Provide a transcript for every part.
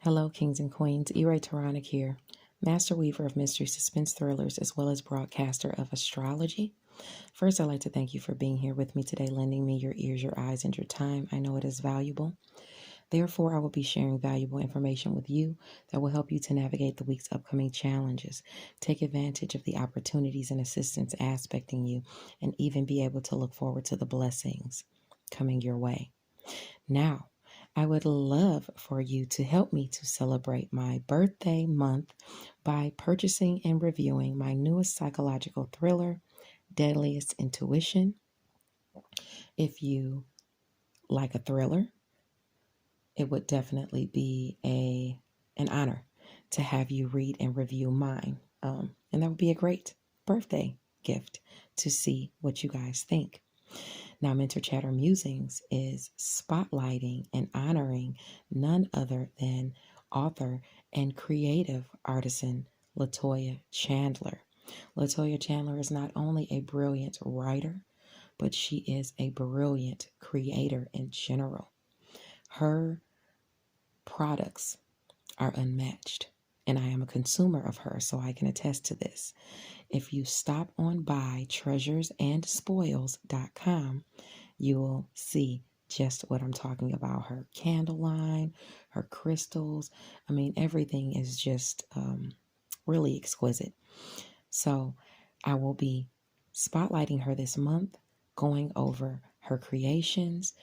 Hello, kings and queens. Taronic here, master weaver of mystery suspense thrillers, as well as broadcaster of astrology. First, I'd like to thank you for being here with me today, lending me your ears, your eyes, and your time. I know it is valuable. Therefore, I will be sharing valuable information with you that will help you to navigate the week's upcoming challenges, take advantage of the opportunities and assistance aspecting you, and even be able to look forward to the blessings coming your way. Now, I would love for you to help me to celebrate my birthday month by purchasing and reviewing my newest psychological thriller, Deadliest Intuition. If you like a thriller, it would definitely be an honor to have you read and review mine. And that would be a great birthday gift to see what you guys think. Now, Mentor Chatter Musings is spotlighting and honoring none other than author and creative artisan Latoya Chandler. Latoya Chandler is not only a brilliant writer, but she is a brilliant creator in general. Her products are unmatched, and I am a consumer of her, so I can attest to this. If you stop on by treasuresandspoils.com, you will see just what I'm talking about. Her candle line, her crystals. I mean, everything is just really exquisite. So I will be spotlighting her this month, going over her creations,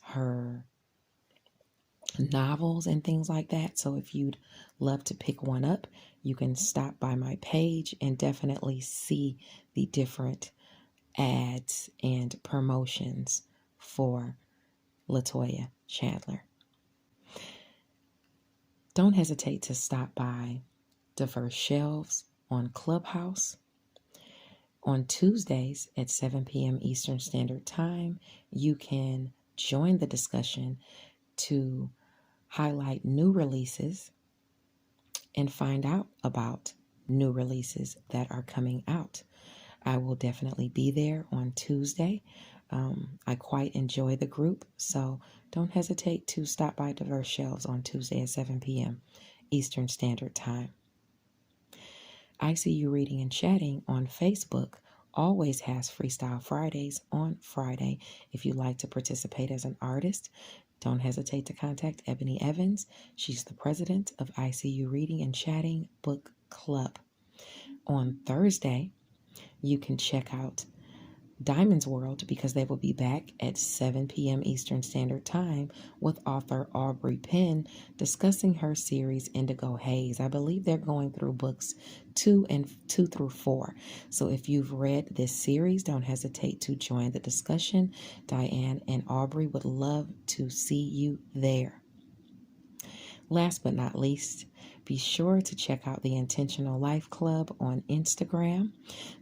her novels and things like that. So if you'd love to pick one up, you can stop by my page and definitely see the different ads and promotions for Latoya Chandler. Don't hesitate to stop by Diverse Shelves on Clubhouse. On Tuesdays at 7 p.m. Eastern Standard Time, you can join the discussion to highlight new releases and find out about new releases that are coming out. I will definitely be there on Tuesday. I quite enjoy the group, so don't hesitate to stop by Diverse Shelves on Tuesday at 7 p.m. Eastern Standard Time. I See You Reading and Chatting on Facebook always has Freestyle Fridays on Friday. If you'd like to participate as an artist, don't hesitate to contact Ebony Evans. She's the president of ICU Reading and Chatting Book Club. On Thursday, you can check out Diamond's World because they will be back at 7 p.m. Eastern Standard Time with author Aubrey Penn discussing her series Indigo Haze. I believe they're going through books 2 through 4. So if you've read this series, don't hesitate to join the discussion. Diane and Aubrey would love to see you there. Last but not least, be sure to check out the Intentional Life Club on Instagram.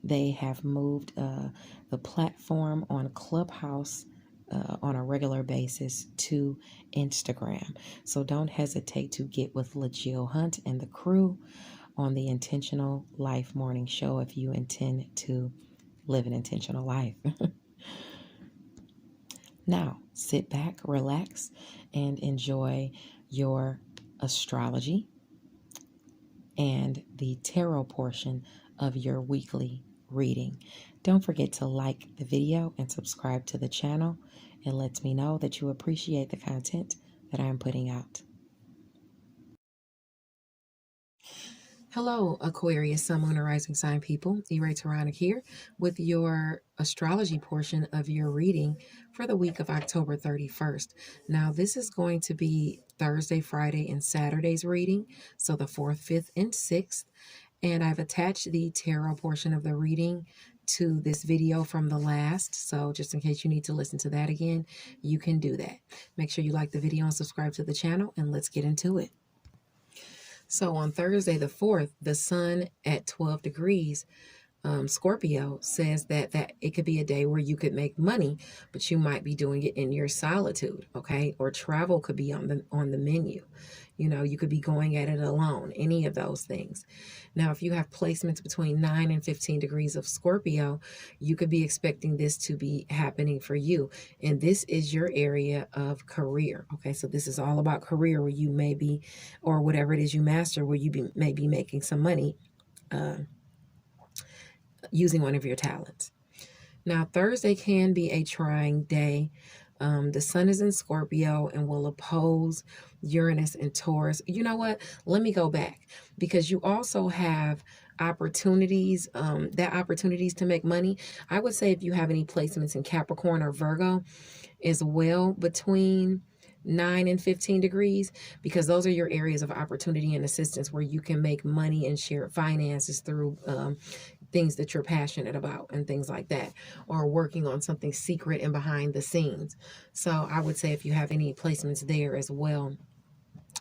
They have moved the platform on Clubhouse on a regular basis to Instagram. So don't hesitate to get with LaJill Hunt and the crew on the Intentional Life Morning Show if you intend to live an intentional life. Now, sit back, relax, and enjoy your astrology and the tarot portion of your weekly reading. Don't forget to like the video and subscribe to the channel. It lets me know that you appreciate the content that I'm putting out. Hello, Aquarius, Sun, Moon, and Rising Sign people. Taronic here with your astrology portion of your reading for the week of October 31st. Now, this is going to be Thursday, Friday, and Saturday's reading, so the 4th, 5th, and 6th. And I've attached the tarot portion of the reading to this video from the last, so just in case you need to listen to that again, you can do that. Make sure you like the video and subscribe to the channel, and let's get into it. So on Thursday the 4th, the sun at 12 degrees Scorpio says that it could be a day where you could make money, but you might be doing it in your solitude, okay? Or travel could be on the menu. You know, you could be going at it alone, any of those things. Now, if you have placements between 9 and 15 degrees of Scorpio, you could be expecting this to be happening for you. And this is your area of career, okay? So this is all about career, where you may be, or whatever it is you master, where you may be making some money using one of your talents. Now, Thursday can be a trying day. The sun is in Scorpio and will oppose Uranus and Taurus. You know what? Let me go back, because you also have opportunities, opportunities to make money. I would say if you have any placements in Capricorn or Virgo as well, between 9 and 15 degrees, because those are your areas of opportunity and assistance where you can make money and share finances through things that you're passionate about and things like that, or working on something secret and behind the scenes. So I would say if you have any placements there as well,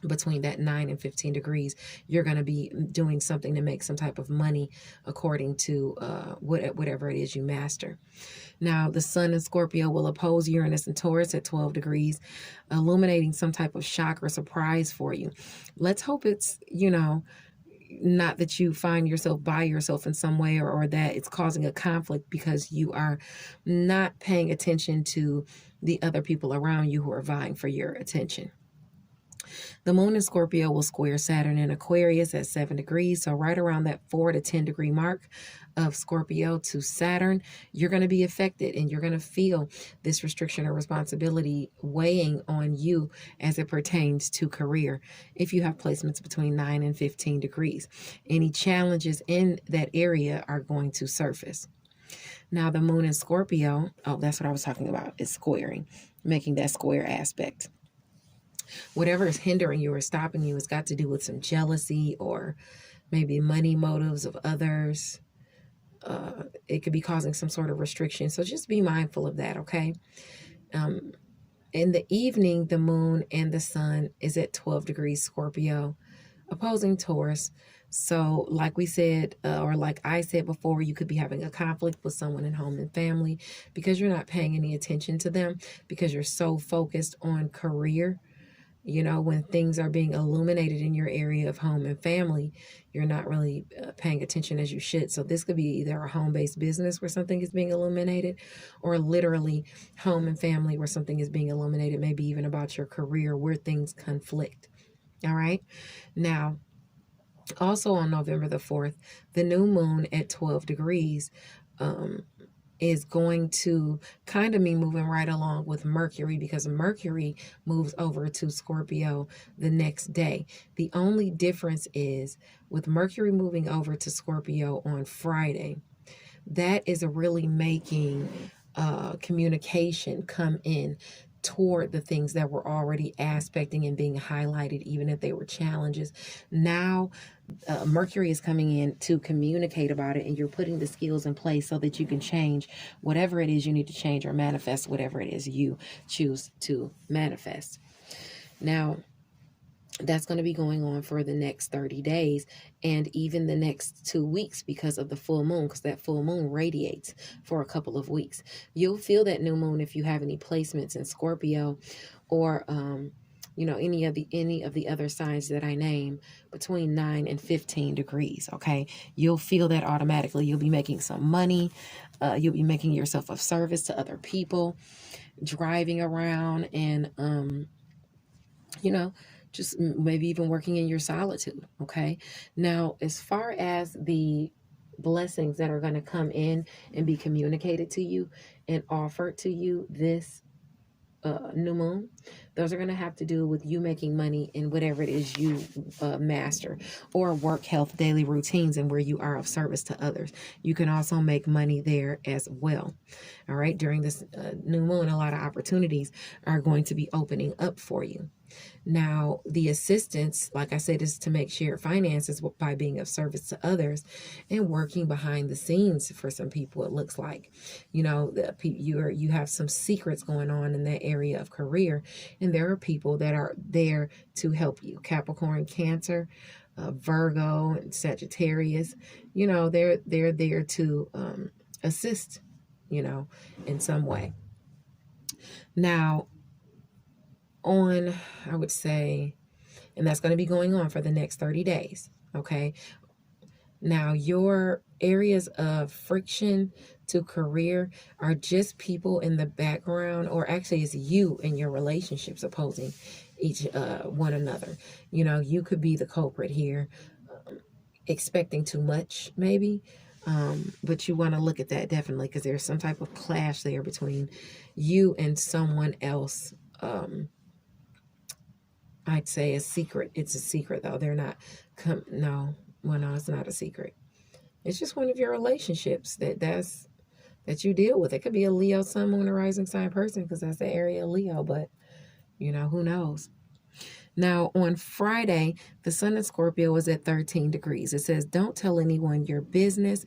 between that 9 and 15 degrees, you're going to be doing something to make some type of money according to whatever it is you master. Now, the sun in Scorpio will oppose Uranus and Taurus at 12 degrees, illuminating some type of shock or surprise for you. Let's hope it's, not that you find yourself by yourself in some way, or that it's causing a conflict because you are not paying attention to the other people around you who are vying for your attention. The moon in Scorpio will square Saturn in Aquarius at 7 degrees. So right around that 4 to 10 degree mark of Scorpio to Saturn, you're going to be affected, and you're going to feel this restriction or responsibility weighing on you as it pertains to career. If you have placements between 9 and 15 degrees, any challenges in that area are going to surface. Now, the moon in Scorpio, that's what I was talking about, is squaring, making that square aspect. Whatever is hindering you or stopping you has got to do with some jealousy or maybe money motives of others. It could be causing some sort of restriction. So just be mindful of that, okay? In the evening, the moon and the sun is at 12 degrees Scorpio, opposing Taurus. So like we said, or like I said before, you could be having a conflict with someone in home and family because you're not paying any attention to them, because you're so focused on career. When things are being illuminated in your area of home and family, you're not really paying attention as you should. So this could be either a home-based business where something is being illuminated, or literally home and family where something is being illuminated, maybe even about your career where things conflict. All right. Now, also on November the 4th, the new moon at 12 degrees is going to kind of be moving right along with Mercury, because Mercury moves over to Scorpio the next day. The only difference is with Mercury moving over to Scorpio on Friday, that is really making communication come in toward the things that were already aspecting and being highlighted, even if they were challenges. Now, Mercury is coming in to communicate about it, and you're putting the skills in place so that you can change whatever it is you need to change, or manifest whatever it is you choose to manifest. Now, that's going to be going on for the next 30 days and even the next 2 weeks because of the full moon, because that full moon radiates for a couple of weeks. You'll feel that new moon if you have any placements in Scorpio, or any of the other signs that I name between 9 and 15 degrees. Okay, you'll feel that automatically. You'll be making some money. You'll be making yourself of service to other people, driving around, and just maybe even working in your solitude. Okay. Now, as far as the blessings that are going to come in and be communicated to you and offered to you this new moon, those are going to have to do with you making money in whatever it is you master, or work, health, daily routines, and where you are of service to others. You can also make money there as well. All right. During this new moon, a lot of opportunities are going to be opening up for you. Now, the assistance, like I said, is to make shared finances by being of service to others and working behind the scenes for some people. It looks like, you have some secrets going on in that area of career, and there are people that are there to help you. Capricorn, Cancer, Virgo and Sagittarius. You know, they're there to assist, you know, in some way. Now, on, I would say, and that's going to be going on for the next 30 days. Okay. Now, your areas of friction to career are just people in the background, or actually it's you and your relationships opposing each one another. You know, you could be the culprit here, expecting too much maybe, but you want to look at that definitely, because there's some type of clash there between you and someone else. I'd say a secret. It's a secret though. They're not no. Well, no, it's not a secret. It's just one of your relationships that you deal with. It could be a Leo, Sun, Moon, or Rising sign person, because that's the area of Leo. But you know, who knows? Now, on Friday, the Sun in Scorpio is at 13 degrees. It says, don't tell anyone your business,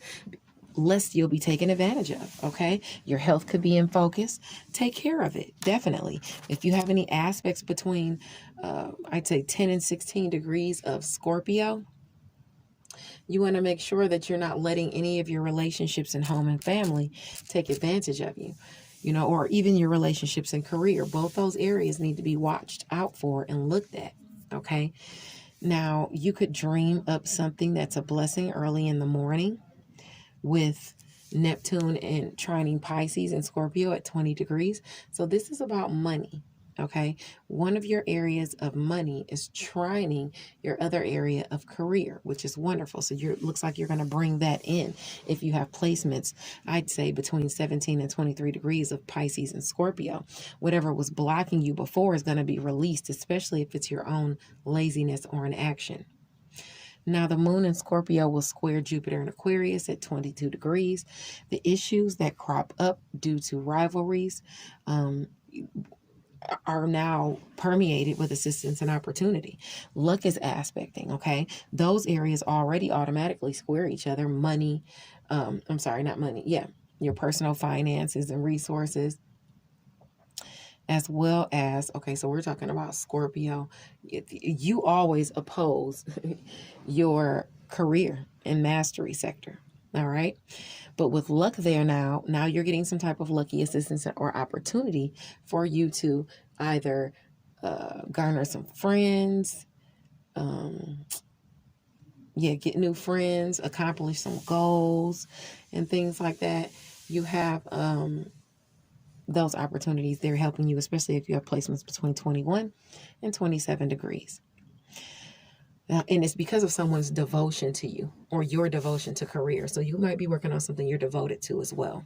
lest you'll be taken advantage of, okay? Your health could be in focus. Take care of it, definitely. If you have any aspects between, I'd say 10 and 16 degrees of Scorpio, you want to make sure that you're not letting any of your relationships in home and family take advantage of you, you know, or even your relationships and career. Both those areas need to be watched out for and looked at, okay? Now, you could dream up something that's a blessing early in the morning with Neptune and trining Pisces and Scorpio at 20 degrees. So this is about money. Okay, one of your areas of money is trining your other area of career, which is wonderful. So looks like you're going to bring that in. If you have placements, I'd say between 17 and 23 degrees of Pisces and Scorpio, whatever was blocking you before is going to be released, especially if it's your own laziness or inaction. Now, the moon in Scorpio will square Jupiter in Aquarius at 22 degrees. The issues that crop up due to rivalries, are now permeated with assistance and opportunity. Luck is aspecting, okay? Those areas already automatically square each other. Money, I'm sorry, not money. Yeah, your personal finances and resources, as well as, okay, so we're talking about Scorpio. You always oppose your career and mastery sector, all right? But with luck there now you're getting some type of lucky assistance or opportunity for you to either garner some friends, get new friends, accomplish some goals and things like that. You have those opportunities. They're helping you, especially if you have placements between 21 and 27 degrees. And it's because of someone's devotion to you or your devotion to career. So you might be working on something you're devoted to as well.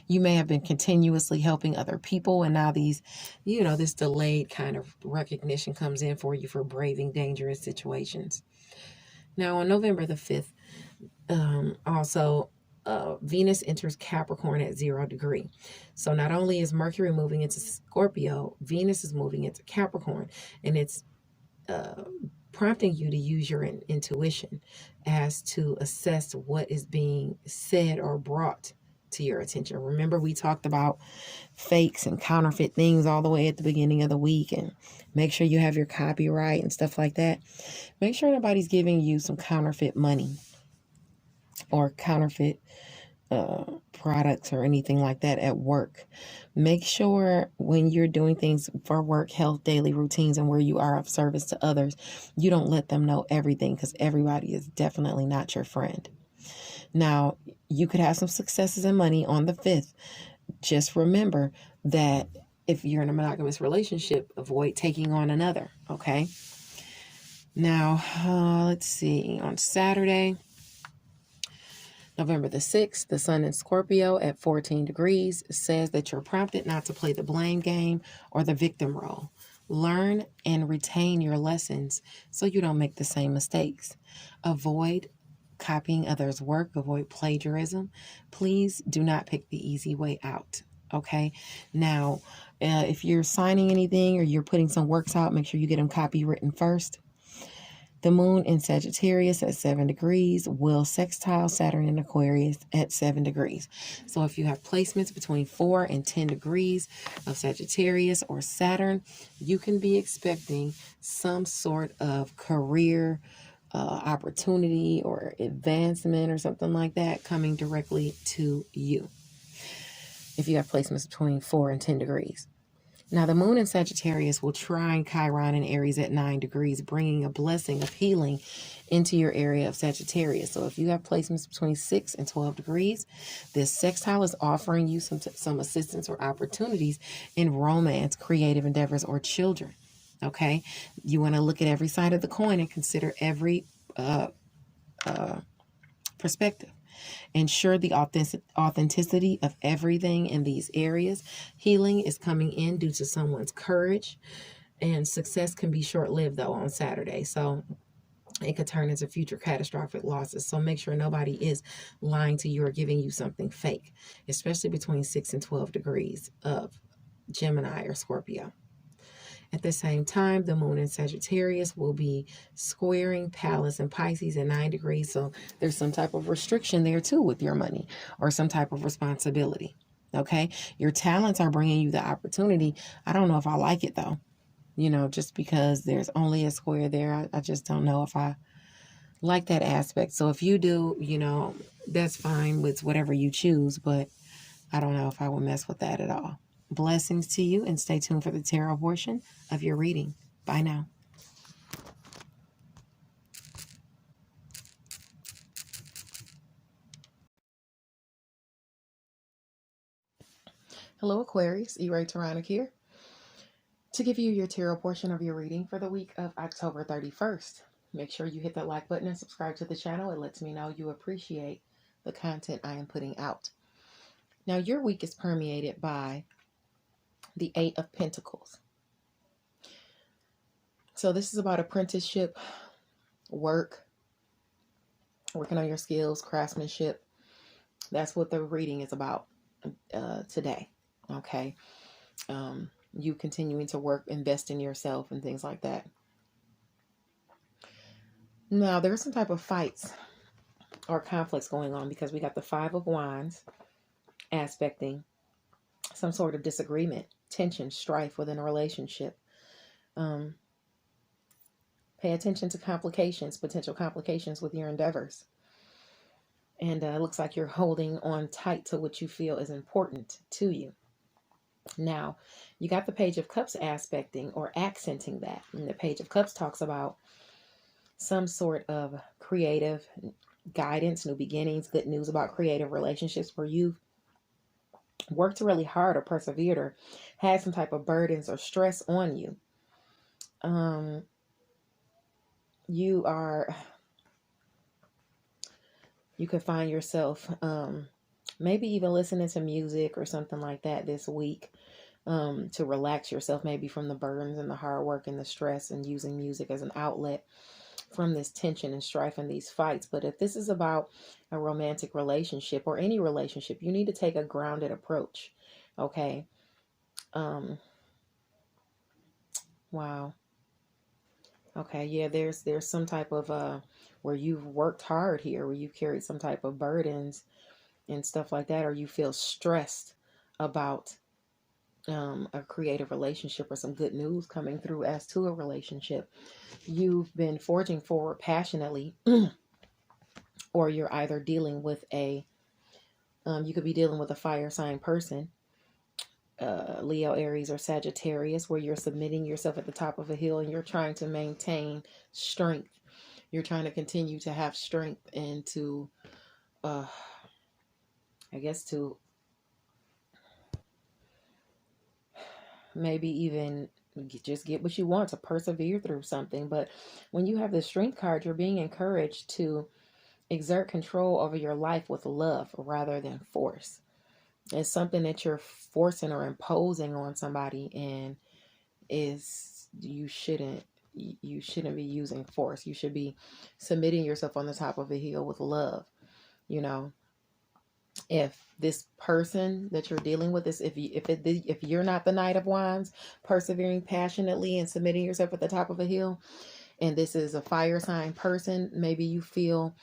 You may have been continuously helping other people, and now these, this delayed kind of recognition comes in for you for braving dangerous situations. Now, on November the 5th, also, Venus enters Capricorn at 0 degree. So not only is Mercury moving into Scorpio, Venus is moving into Capricorn, and it's prompting you to use your intuition as to assess what is being said or brought to your attention. Remember, we talked about fakes and counterfeit things all the way at the beginning of the week, and make sure you have your copyright and stuff like that. Make sure nobody's giving you some counterfeit money or counterfeit products or anything like that at work. Make sure when you're doing things for work, health, daily routines, and where you are of service to others, you don't let them know everything, because everybody is definitely not your friend. Now, you could have some successes in money on the 5th. Just remember that if you're in a monogamous relationship, avoid taking on another, okay? Now, let's see. On Saturday, November the 6th, the Sun in Scorpio at 14 degrees says that you're prompted not to play the blame game or the victim role. Learn and retain your lessons so you don't make the same mistakes. Avoid copying others' work. Avoid plagiarism. Please do not pick the easy way out. Okay? Now, if you're signing anything or you're putting some works out, make sure you get them copywritten first. The moon in Sagittarius at 7 degrees will sextile Saturn in Aquarius at 7 degrees. So if you have placements between 4 and 10 degrees of Sagittarius or Saturn, you can be expecting some sort of career opportunity or advancement or something like that coming directly to you if you have placements between 4 and 10 degrees. Now, the moon in Sagittarius will trine Chiron in Aries at 9 degrees, bringing a blessing of healing into your area of Sagittarius. So if you have placements between 6 and 12 degrees, this sextile is offering you some assistance or opportunities in romance, creative endeavors, or children. Okay? You want to look at every side of the coin and consider every perspective. Ensure the authenticity of everything in these areas. Healing is coming in due to someone's courage, and success can be short-lived though on Saturday. So it could turn into future catastrophic losses. So make sure nobody is lying to you or giving you something fake, especially between 6 and 12 degrees of Gemini or Scorpio. At the same time, the moon in Sagittarius will be squaring Pallas and Pisces at 9 degrees. So there's some type of restriction there too with your money or some type of responsibility. Okay. Your talents are bringing you the opportunity. I don't know if I like it though. You know, just because there's only a square there, I just don't know if I like that aspect. So if you do, you know, that's fine with whatever you choose, but I don't know if I will mess with that at all. Blessings to you, and stay tuned for the tarot portion of your reading. Bye now. Hello, Aquarius. E-Ray Taronic here to give you your tarot portion of your reading for the week of October 31st. Make sure you hit that like button and subscribe to the channel. It lets me know you appreciate the content I am putting out. Now, your week is permeated by the 8 of Pentacles. So this is about apprenticeship, work, working on your skills, craftsmanship. That's what the reading is about today. Okay. You continuing to work, invest in yourself and things like that. Now, there's some type of fights or conflicts going on because we got the 5 of Wands aspecting some sort of disagreement, tension, strife within a relationship. Pay attention to complications, potential complications with your endeavors. And it looks like you're holding on tight to what you feel is important to you. Now, you got the Page of Cups aspecting or accenting that. And the Page of Cups talks about some sort of creative guidance, new beginnings, good news about creative relationships where you've worked really hard or persevered or had some type of burdens or stress on you. You could find yourself maybe even listening to music or something like that this week to relax yourself maybe from the burdens and the hard work and the stress, and using music as an outlet from this tension and strife and these fights. But if this is about a romantic relationship or any relationship, you need to take a grounded approach. Okay. Wow. Okay, yeah, there's some type of where you've worked hard here, where you've carried some type of burdens and stuff like that, or you feel stressed about a creative relationship or some good news coming through as to a relationship. You've been forging forward passionately, or you're either dealing with you could be dealing with a fire sign person, Leo, Aries, or Sagittarius, where you're submitting yourself at the top of a hill and you're trying to maintain strength. You're trying to continue to have strength and to, I guess, to maybe even just get what you want, to persevere through something. But when you have the Strength card, you're being encouraged to exert control over your life with love rather than force. It's something that you're forcing or imposing on somebody, and you shouldn't be using force. You should be submitting yourself on the top of a hill with love. You know, if this person that you're dealing with is, if you're not the Knight of Wands, persevering passionately and submitting yourself at the top of a hill, and this is a fire sign person, maybe you feel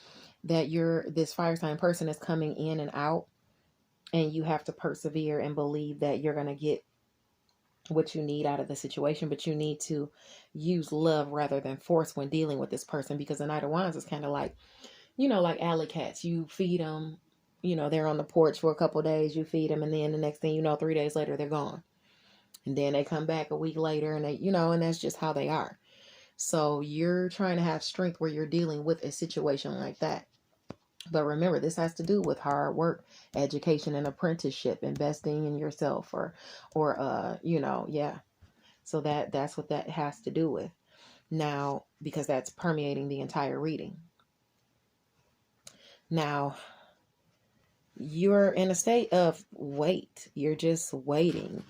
that this fire sign person is coming in and out, and you have to persevere and believe that you're going to get what you need out of the situation, but you need to use love rather than force when dealing with this person, because the Knight of Wands is kind of like, like alley cats. You feed them, they're on the porch for a couple of days, you feed them, and then the next thing you know, 3 days later, they're gone. And then they come back a week later, and and that's just how they are. So you're trying to have strength where you're dealing with a situation like that. But remember, this has to do with hard work, education, and apprenticeship, investing in yourself, or yeah. So that's what that has to do with. Now, because that's permeating the entire reading. Now, you're in a state of wait. You're just waiting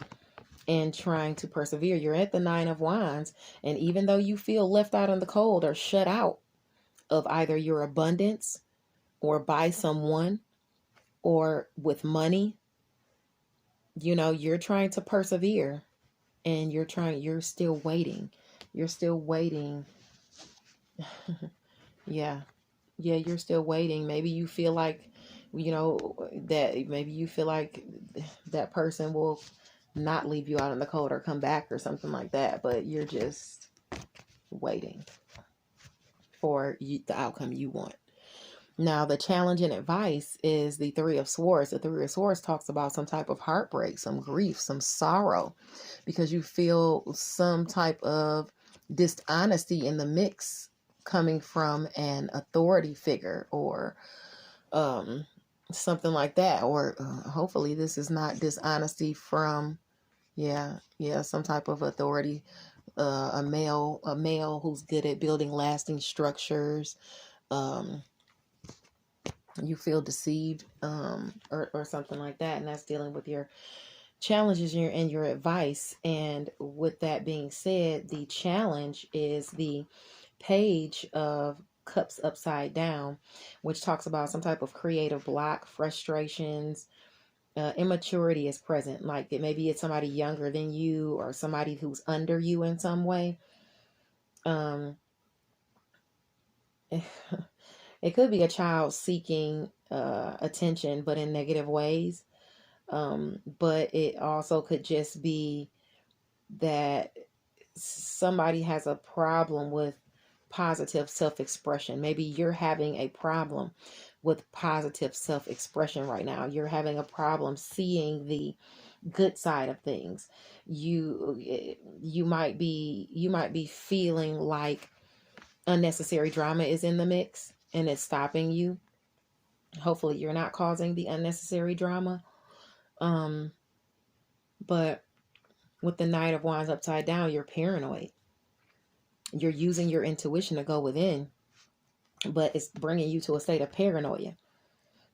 and trying to persevere. You're at the Nine of Wands, and even though you feel left out in the cold or shut out of either your abundance or by someone or with money, you're trying to persevere, and you're still waiting. You're still waiting. Yeah. Yeah, you're still waiting. Maybe you feel like, that maybe you feel like that person will not leave you out in the cold or come back or something like that, but you're just waiting for the outcome you want. Now, the challenge and advice is the Three of Swords. The Three of Swords talks about some type of heartbreak, some grief, some sorrow, because you feel some type of dishonesty in the mix coming from an authority figure, or something like that. Or hopefully this is not dishonesty from, some type of authority, a male who's good at building lasting structures. You feel deceived, or something like that, and that's dealing with your challenges and your advice. And with that being said, the challenge is the Page of Cups upside down, which talks about some type of creative block, frustrations, immaturity is present. Like maybe it's somebody younger than you, or somebody who's under you in some way. It could be a child seeking attention, but in negative ways. But it also could just be that somebody has a problem with positive self-expression. Maybe you're having a problem with positive self-expression right now. You're having a problem seeing the good side of things. You might be feeling like unnecessary drama is in the mix and it's stopping you. Hopefully you're not causing the unnecessary drama. But with the Knight of Wands upside down, you're paranoid. You're using your intuition to go within, but it's bringing you to a state of paranoia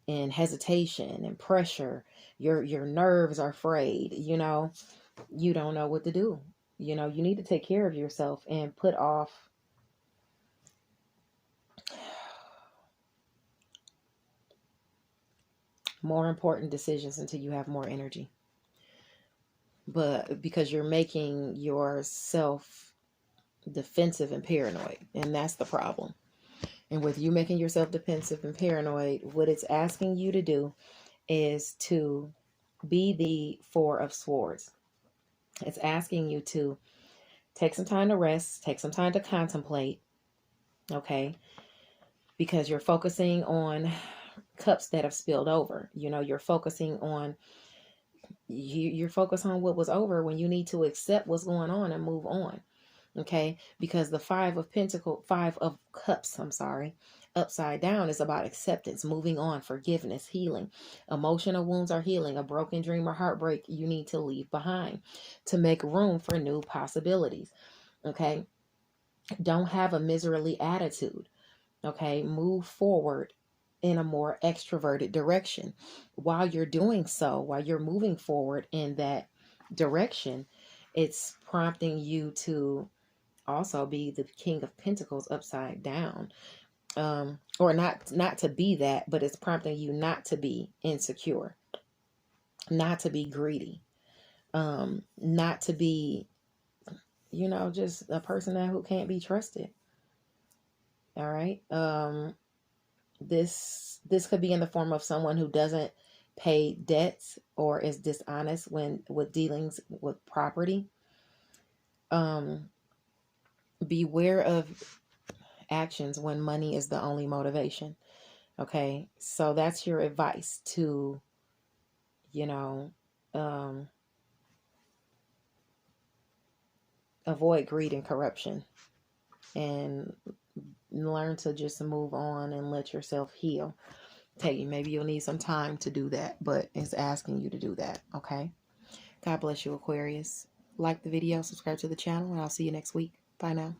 and hesitation and pressure. Your nerves are frayed. You don't know what to do. You need to take care of yourself and put off more important decisions until you have more energy. But because you're making yourself defensive and paranoid, and that's the problem. And with you making yourself defensive and paranoid, what it's asking you to do is to be the Four of Swords. It's asking you to take some time to rest, take some time to contemplate, okay? Because you're focusing on cups that have spilled over. You're focusing on you're focused on what was over when you need to accept what's going on and move on. Okay, because the Five of Cups, upside down is about acceptance, moving on, forgiveness, healing. Emotional wounds are healing. A broken dream or heartbreak you need to leave behind to make room for new possibilities. Okay, don't have a miserly attitude. Okay, move forward in a more extroverted direction. While you're doing so, while you're moving forward in that direction, it's prompting you to also be the King of Pentacles upside down. Or not to be that, but it's prompting you not to be insecure, not to be greedy, not to be, just a person who can't be trusted. All right. This could be in the form of someone who doesn't pay debts or is dishonest when with dealings with property. Beware of actions when money is the only motivation. Okay, so that's your advice to, you know, avoid greed and corruption, and learn to just move on and let yourself heal. Maybe you'll need some time to do that, but it's asking you to do that. Okay. God bless you, Aquarius. Like the video, subscribe to the channel, and I'll see you next week. Bye now.